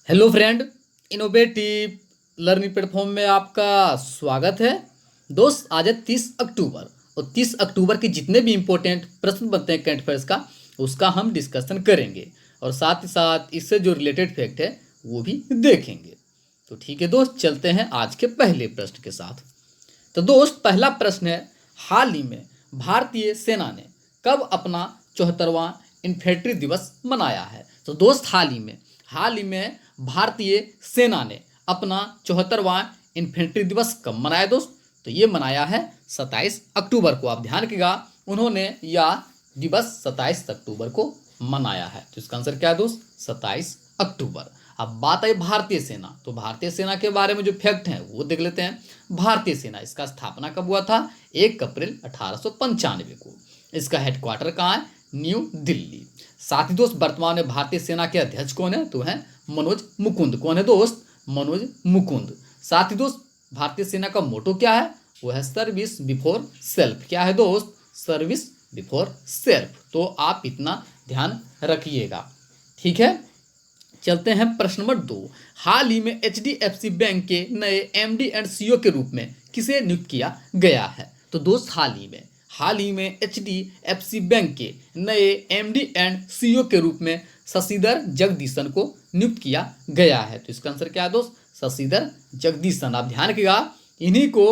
Hello friend, innovative learning platform में आपका स्वागत है। दोस्त, आज है 30 अक्टूबर और 30 अक्टूबर के जितने भी इम्पोर्टेंट प्रश्न बनते हैं करंट अफेयर्स का उसका हम डिस्कशन करेंगे और साथ ही साथ इससे जो रिलेटेड फैक्ट है वो भी देखेंगे। तो ठीक है दोस्त, चलते हैं आज के पहले प्रश्न के साथ। तो दोस्त, पहला प्रश्न है, हाल ही में भारतीय सेना ने कब अपना 74वां इन्फेंट्री दिवस मनाया है? तो दोस्त, हाल ही में भारतीय सेना ने अपना 74वां इन्फेंट्री दिवस कब मनाया दोस्त? तो ये मनाया है 27 अक्टूबर को। आप ध्यान रखिएगा, उन्होंने यह दिवस 27 अक्टूबर को मनाया है। तो इसका आंसर क्या है दोस्त? 27 अक्टूबर। अब बात आई भारतीय सेना, तो भारतीय सेना के बारे में जो फैक्ट हैं वो देख लेते हैं। भारतीय सेना, इसका स्थापना कब हुआ था? 1 अप्रैल 1895 को। इसका हेडक्वार्टर कहाँ है? न्यू दिल्ली। साथ ही दोस्त, वर्तमान में भारतीय सेना के अध्यक्ष कौन है? तो है मनोज मुकुंद। कौन है दोस्त? मनोज मुकुंद। साथ ही दोस्त, भारतीय सेना का मोटो क्या है? वो है सर्विस बिफोर सेल्फ। क्या है दोस्त? Service before self. तो आप इतना ध्यान रखिएगा, ठीक है। चलते हैं प्रश्न नंबर 2। हाल ही में HDFC बैंक के नए MD एंड CEO के रूप में किसे नियुक्त किया गया है? तो दोस्त, हाल ही में HDFC बैंक के नए MD एंड CEO के रूप में शशिधर जगदीशन को नियुक्त किया गया है। तो इसका आंसर क्या है दोस्त? शशिधर जगदीशन। आप ध्यान रखिएगा, इन्हीं को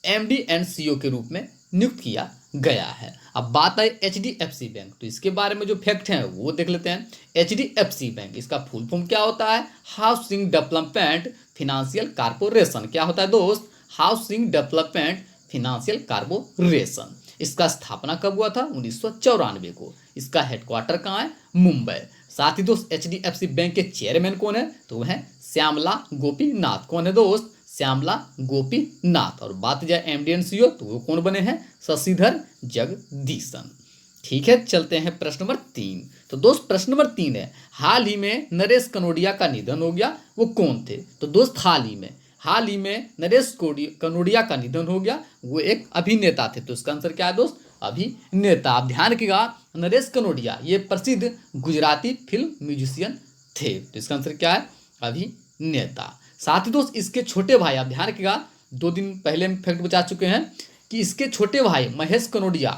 MD एंड CEO के रूप में नियुक्त किया गया है। अब बात आई HDFC बैंक, तो इसके बारे में जो फैक्ट हैं वो देख लेते हैं। HDFC बैंक, इसका फुल फॉर्म क्या होता है? Housing development financial corporation. क्या होता है दोस्त? Housing development financial corporation. इसका स्थापना कब हुआ था? 1994 को। इसका हेडक्वार्टर कहाँ है? मुंबई। साथ ही दोस्त, HDFC बैंक के चेयरमैन कौन है? तो वह है श्यामला गोपीनाथ। कौन है दोस्त? श्यामला गोपीनाथ। और बात जाए MD एंड CEO, तो वो कौन बने हैं? शशिधर जगदीशन। ठीक है, चलते हैं प्रश्न नंबर 3। तो दोस्त, प्रश्न नंबर 3 है, हाल ही में नरेश कनोडिया का निधन हो गया, वो कौन थे? तो दोस्त, हाल ही में नरेश कनोडिया का निधन हो गया, वो एक अभिनेता थे। तो इसका आंसर क्या है दोस्त? अभिनेता। आप ध्यान रखिएगा, नरेश कनोडिया ये प्रसिद्ध गुजराती फिल्म म्यूजिशियन थे। तो इसका आंसर क्या है? अभिनेता। साथ ही दोस्त, इसके छोटे भाई, आप ध्यान रखिएगा, 2 दिन पहले हम फैक्ट बता चुके हैं कि इसके छोटे भाई महेश कनोडिया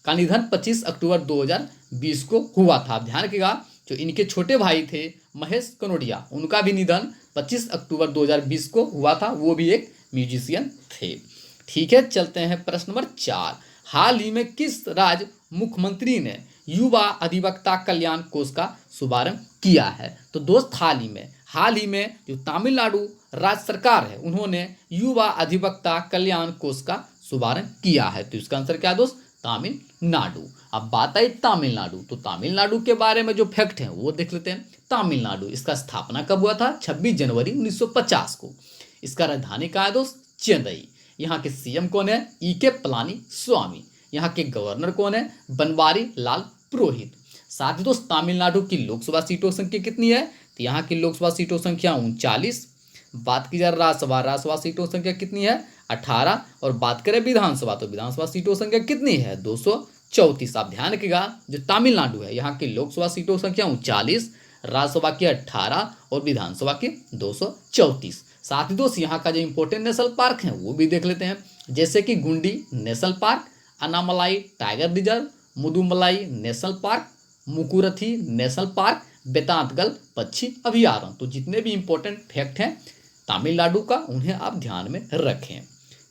का निधन 25 अक्टूबर 2020 को हुआ था। आप ध्यान रखिएगा, जो इनके छोटे भाई थे महेश कनोडिया, उनका भी निधन 25 अक्टूबर 2020 को हुआ था। वो भी एक म्यूजिशियन थे। ठीक है, चलते हैं प्रश्न नंबर 4। हाल ही में किस राज्य मुख्यमंत्री ने युवा अधिवक्ता कल्याण कोष का शुभारंभ किया है? तो दोस्त, हाल ही में जो तमिलनाडु राज्य सरकार है, उन्होंने युवा अधिवक्ता कल्याण कोष का शुभारंभ किया है। तो इसका आंसर क्या है दोस्त? तमिलनाडु। अब बात आई तमिलनाडु, तो तमिलनाडु के बारे में जो फैक्ट हैं वो देख लेते हैं। तमिलनाडु, इसका स्थापना कब हुआ था? 26 जनवरी 1950 को। इसका राजधानी कहाँ है दोस्त? चेन्नई। यहाँ के CM कौन है? EK पलानी स्वामी। यहाँ के गवर्नर कौन है? बनवारी लाल पुरोहित। साथ ही दोस्त, तमिलनाडु की लोकसभा सीटों संख्या कितनी है? तो यहाँ की लोकसभा सीटों संख्या 39। बात की जाए राज्यसभा सीटों संख्या कितनी है? 18। और बात करें विधानसभा, तो विधानसभा सीटों संख्या कितनी है? 234। आप ध्यान रखिएगा, जो तमिलनाडु है यहाँ की लोकसभा सीटों संख्या 39, राज्यसभा की 18 और विधानसभा की 234। साथ ही दोस्त, यहाँ का जो इंपॉर्टेंट नेशनल पार्क है वो भी देख लेते हैं, जैसे कि Gundy national park, Anamalai tiger reserve, Mudumalai national park, Mukurthi national park, Vedanthangal पक्षी अभयारण्य। तो जितने भी इंपॉर्टेंट फैक्ट हैं तमिलनाडु का, उन्हें आप ध्यान में रखें।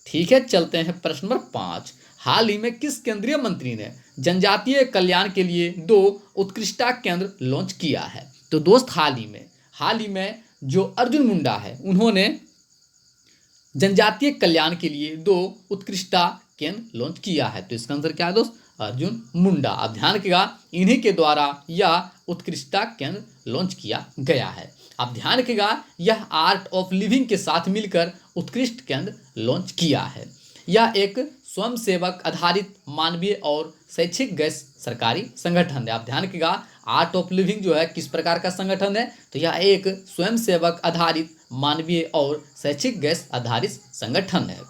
ठीक है, चलते हैं प्रश्न नंबर 5। हाल ही में किस केंद्रीय मंत्री ने जनजातीय कल्याण के लिए 2 उत्कृष्टता केंद्र लॉन्च किया है? तो दोस्त, हाल ही में जो अर्जुन मुंडा है, उन्होंने जनजातीय कल्याण के लिए 2 उत्कृष्टता केंद्र लॉन्च किया है। तो इसका आंसर क्या है दोस्त? अर्जुन मुंडा। आप ध्यान रखिएगा, इन्हीं के द्वारा यह उत्कृष्टता केंद्र लॉन्च किया गया है। आप ध्यान रखिएगा, यह आर्ट ऑफ लिविंग के साथ मिलकर उत्कृष्ट केंद्र लॉन्च किया है। यह एक स्वयंसेवक आधारित मानवीय और शैक्षिक गैर सरकारी संगठन है। आप ध्यान रखिएगा, आर्ट ऑफ लिविंग जो है किस प्रकार का संगठन है? तो यह एक स्वयंसेवक आधारित मानवीय और शैक्षिक गैर आधारित संगठन है।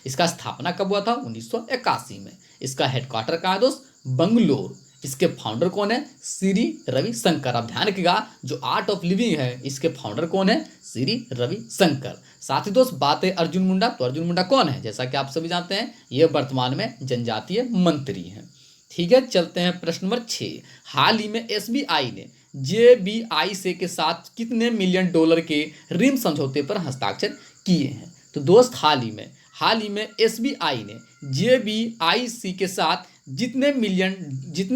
इसका स्थापना कब हुआ था? 1981 में। इसका हेडक्वार्टर कहाँ है दोस्त? बंगलोर। इसके फाउंडर कौन है? श्री रविशंकर। अब ध्यान रखिएगा, जो आर्ट ऑफ लिविंग है इसके फाउंडर कौन है? श्री रविशंकर। साथ ही दोस्त बात है अर्जुन मुंडा, तो अर्जुन मुंडा कौन है? जैसा कि आप सभी जानते हैं ये वर्तमान में जनजातीय मंत्री हैं। ठीक है, चलते हैं प्रश्न नंबर 6। हाल ही में एसबीआई ने जेबीआई से के साथ कितने मिलियन डॉलर के ऋण समझौते पर हस्ताक्षर किए हैं? तो दोस्त हाल ही में एसबीआई ने जेबीआईसी के साथ जितने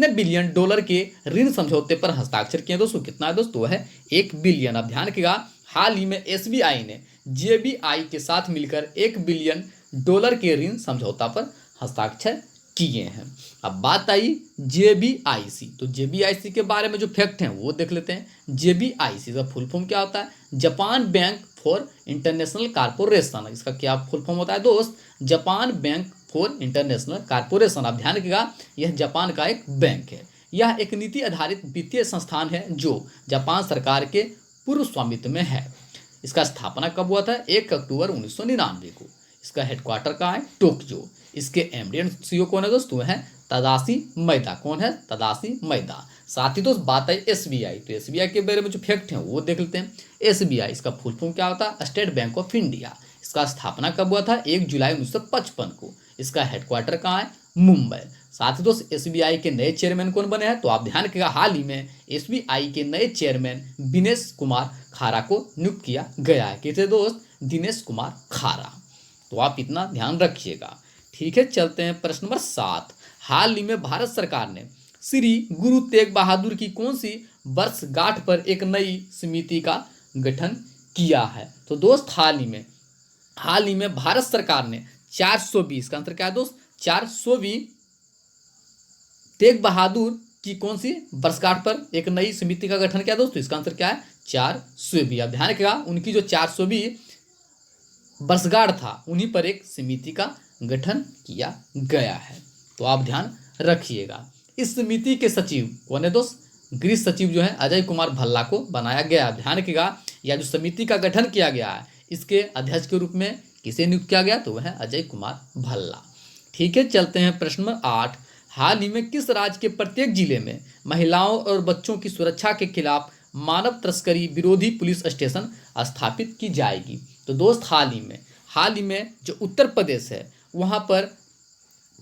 बिलियन डॉलर के ऋण समझौते पर हस्ताक्षर किए दोस्तों, कितना है दोस्तों? है 1 बिलियन। अब ध्यान रखिएगा, हाल ही में एसबीआई ने जेबीआई के साथ मिलकर 1 बिलियन डॉलर के ऋण समझौता पर हस्ताक्षर किए हैं। अब बात आई जेबीआईसी, तो जेबीआईसी के बारे में जो फैक्ट हैं वो देख लेते हैं। जेबीआईसी का फुल फॉर्म क्या होता है? Japan bank for international corporation. इसका क्या फुल फॉर्म होता है दोस्त? Japan bank for international corporation. आप ध्यान रखिएगा, यह जापान का एक बैंक है। यह एक नीति आधारित वित्तीय संस्थान है जो जापान सरकार के पूर्व स्वामित्व में है। इसका स्थापना कब हुआ था? 1 अक्टूबर 1999 को। इसका हेडक्वार्टर कहाँ है? टोक्यो। इसके एमडी एंड सीईओ कौन है दोस्तों? है तदाशी मैदा। कौन है? तदाशी मैदा। साथ ही दोस्त बात है एसबीआई, तो एसबीआई के बारे में जो फैक्ट हैं वो देख लेते हैं। एसबीआई इसका फुल फॉर्म क्या होता है? State bank of India. इसका स्थापना कब हुआ था? 1 जुलाई 1955 को। इसका हेडक्वार्टर कहाँ है? मुंबई। साथ ही दोस्त एसबीआई के नए चेयरमैन कौन बने हैं? तो आप ध्यान रखिएगा, हाल ही में एसबीआई के नए चेयरमैन दिनेश कुमार खारा को नियुक्त किया गया है। किसे दोस्त? दिनेश कुमार खारा। तो आप इतना ध्यान रखिएगा। ठीक है, चलते हैं प्रश्न नंबर 7। हाल ही में भारत सरकार ने श्री गुरु तेग बहादुर की कौन सी वर्षगांठ पर एक नई समिति का गठन किया है? तो दोस्त हाल ही में भारत सरकार ने 420 का आंसर क्या है दोस्त? 420 तेग बहादुर की कौन सी वर्षगांठ पर एक नई समिति का गठन किया दोस्तों? इसका आंसर क्या है? 420। अब ध्यान रखिएगा, उनकी जो 420 वर्षगांठ था उन्हीं पर एक समिति का गठन किया गया है। तो आप ध्यान रखिएगा। इस समिति के सचिव कौन है दोस्त? गृह सचिव जो है अजय कुमार भल्ला को बनाया गया। ध्यान रखिएगा, यह जो समिति का गठन किया गया है इसके अध्यक्ष के रूप में किसे नियुक्त किया गया? तो वह है अजय कुमार भल्ला। ठीक है, चलते हैं प्रश्न नंबर 8। हाल ही में किस राज्य के प्रत्येक जिले में महिलाओं और बच्चों की सुरक्षा के खिलाफ मानव तस्करी विरोधी पुलिस स्टेशन स्थापित की जाएगी? तो दोस्त हाल ही में जो उत्तर प्रदेश है वहाँ पर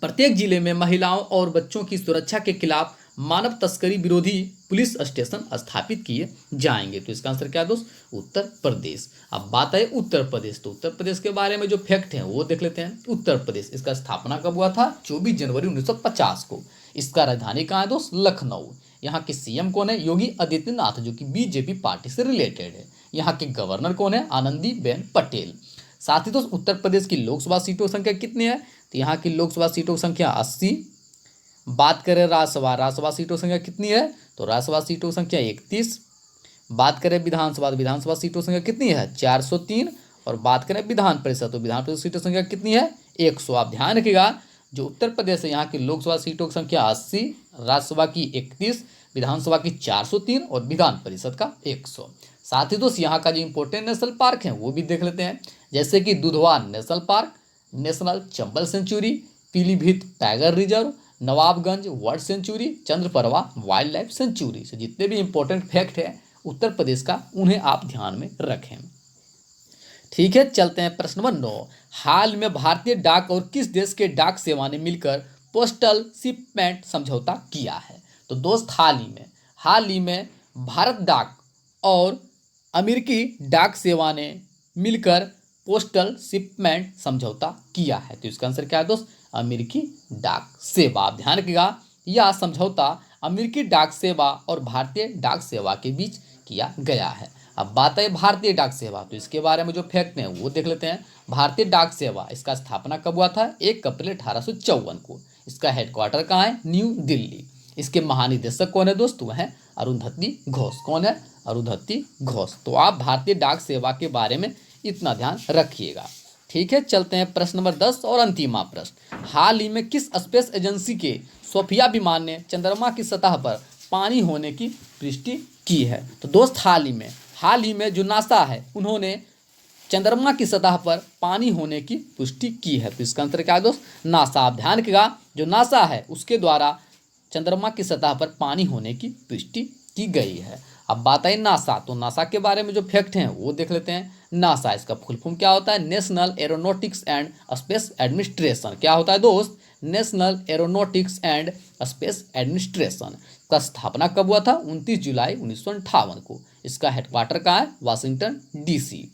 प्रत्येक जिले में महिलाओं और बच्चों की सुरक्षा के खिलाफ मानव तस्करी विरोधी पुलिस स्टेशन स्थापित किए जाएंगे। तो इसका आंसर क्या है दोस्त? उत्तर प्रदेश। अब बात है उत्तर प्रदेश, तो उत्तर प्रदेश के बारे में जो फैक्ट हैं वो देख लेते हैं। उत्तर प्रदेश इसका स्थापना कब हुआ था? 24 जनवरी 1950 को। इसका राजधानी कहाँ है दोस्त? लखनऊ। यहाँ के सीएम कौन है? योगी आदित्यनाथ, जो कि बीजेपी पार्टी से रिलेटेड है। यहाँ के गवर्नर कौन है? आनंदीबेन पटेल। साथ ही दोस्त उत्तर प्रदेश की लोकसभा सीटों की संख्या कितनी है? तो यहाँ की लोकसभा सीटों की संख्या 80। बात करें राज्यसभा सीटों की संख्या कितनी है? तो राज्यसभा सीटों की संख्या 31। बात करें विधानसभा सीटों की संख्या कितनी है? 403। और बात करें विधान परिषद, तो विधान परिषद सीटों की संख्या कितनी है? 100। आप ध्यान रखिएगा, जो उत्तर प्रदेश है यहाँ की लोकसभा सीटों की संख्या 80, राज्यसभा की 31, विधानसभा की 403 और विधान परिषद का 100। साथ ही दोस्त यहाँ का जो इंपॉर्टेंट नेशनल पार्क है वो भी देख लेते हैं, जैसे कि Dudhwa national park, national Chambal sanctuary, Pilibhit tiger reserve, Nawabganj world sanctuary, Chandraprabha wildlife sanctuary. से जितने भी इंपॉर्टेंट फैक्ट है उत्तर प्रदेश का उन्हें आप ध्यान में रखें। ठीक है, चलते हैं प्रश्न नंबर 9। हाल में भारतीय डाक और किस देश के डाक सेवा ने मिलकर पोस्टल शिपमेंट समझौता किया है? तो दोस्त हाल ही में भारत डाक और अमेरिकी डाक सेवा ने मिलकर पोस्टल शिपमेंट समझौता किया है। तो इसका आंसर क्या है दोस्त? अमेरिकी डाक सेवा। आप ध्यान रखिएगा, यह समझौता अमेरिकी डाक सेवा और भारतीय डाक सेवा के बीच किया गया है। अब बात है भारतीय डाक सेवा, तो इसके बारे में जो फैक्ट हैं वो देख लेते हैं। भारतीय डाक सेवा इसका स्थापना कब हुआ था? 1 अप्रैल 1854 को। इसका हेडक्वार्टर कहाँ है? न्यू दिल्ली। इसके महानिदेशक कौन है दोस्त? वह है अरुंधति घोष। कौन है? अरुंधति घोष। तो आप भारतीय डाक सेवा के बारे में इतना ध्यान रखिएगा। ठीक है, चलते हैं प्रश्न नंबर 10 और अंतिम प्रश्न। हाल ही में किस स्पेस एजेंसी के सोफिया विमान ने चंद्रमा की सतह पर पानी होने की पुष्टि की है? तो दोस्त हाल ही में जो नासा है उन्होंने चंद्रमा की सतह पर पानी होने की पुष्टि की है। तो इसका आंसर क्या है दोस्त? नासा। आप ध्यान रखिएगा, जो नासा है उसके द्वारा चंद्रमा की सतह पर पानी होने की पुष्टि की गई है। अब बात आई नासा, तो नासा के बारे में जो फैक्ट हैं वो देख लेते हैं। नासा, इसका फुल फॉर्म क्या होता है? National aeronautics and space administration. क्या होता है दोस्त? National aeronautics and space administration. का स्थापना कब हुआ था? 29 जुलाई 1958 को। इसका हेडक्वार्टर कहाँ है? Washington DC।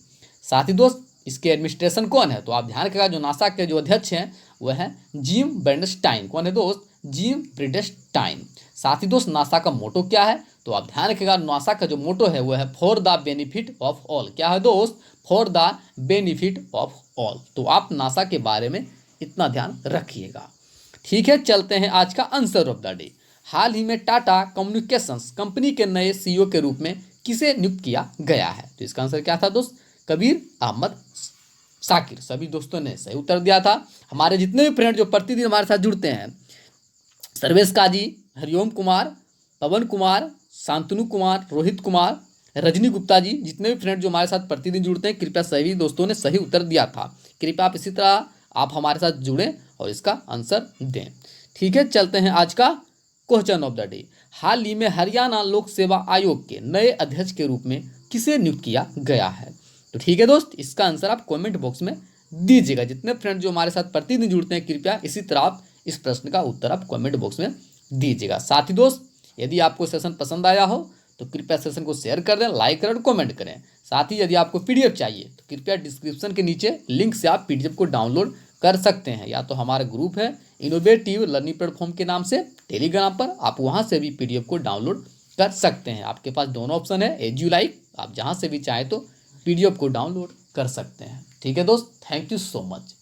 साथ ही दोस्त इसके एडमिनिस्ट्रेशन कौन है? तो आप ध्यान रखिएगा, जो नासा के जो अध्यक्ष हैं वह है जिम ब्रेडेनस्टाइन। कौन है दोस्त? जिम ब्रेडेनस्टाइन। साथ ही दोस्त नासा का मोटो क्या है? तो आप ध्यान रखिएगा, नासा का जो मोटो है वो है for the benefit of all. क्या है दोस्त? For the benefit of all. तो आप नासा के बारे में इतना ध्यान रखिएगा। ठीक है, चलते हैं आज का आंसर ऑफ द डे। हाल ही में टाटा कम्युनिकेशंस कंपनी के नए CEO के रूप में किसे नियुक्त किया गया है? तो इसका आंसर क्या था दोस्त? कबीर अहमद शाकिर। सभी दोस्तों ने सही उत्तर दिया था। हमारे जितने भी फ्रेंड जो प्रतिदिन हमारे साथ जुड़ते हैं, सर्वेश काजी, हरिओम कुमार, पवन कुमार, शांतनु कुमार, रोहित कुमार, रजनी गुप्ता जी, जितने भी फ्रेंड जो हमारे साथ प्रतिदिन जुड़ते हैं, कृपया सभी दोस्तों ने सही उत्तर दिया था। कृपया आप इसी तरह आप हमारे साथ जुड़ें और इसका आंसर दें। ठीक है, चलते हैं आज का क्वेश्चन ऑफ द डे। हाल ही में हरियाणा लोक सेवा आयोग के नए अध्यक्ष के रूप में किसे नियुक्त किया गया है? तो ठीक है दोस्त, इसका आंसर आप कमेंट बॉक्स में दीजिएगा। जितने फ्रेंड जो हमारे साथ प्रतिदिन जुड़ते हैं, कृपया इसी तरह आप इस प्रश्न का उत्तर आप कमेंट बॉक्स में दीजिएगा। साथ ही दोस्त, यदि आपको सेशन पसंद आया हो तो कृपया सेशन को शेयर कर दें, लाइक करें और कमेंट करें। साथ ही यदि आपको PDF चाहिए तो कृपया डिस्क्रिप्शन के नीचे लिंक से आप PDF को डाउनलोड कर सकते हैं। या तो हमारा ग्रुप है इनोवेटिव लर्निंग प्लेटफॉर्म के नाम से टेलीग्राम पर, आप वहाँ से भी PDF को डाउनलोड कर सकते हैं। आपके पास दोनों ऑप्शन है, एज यू लाइक, आप जहाँ से भी चाहें तो PDF को डाउनलोड कर सकते हैं। ठीक है दोस्त, थैंक यू सो मच।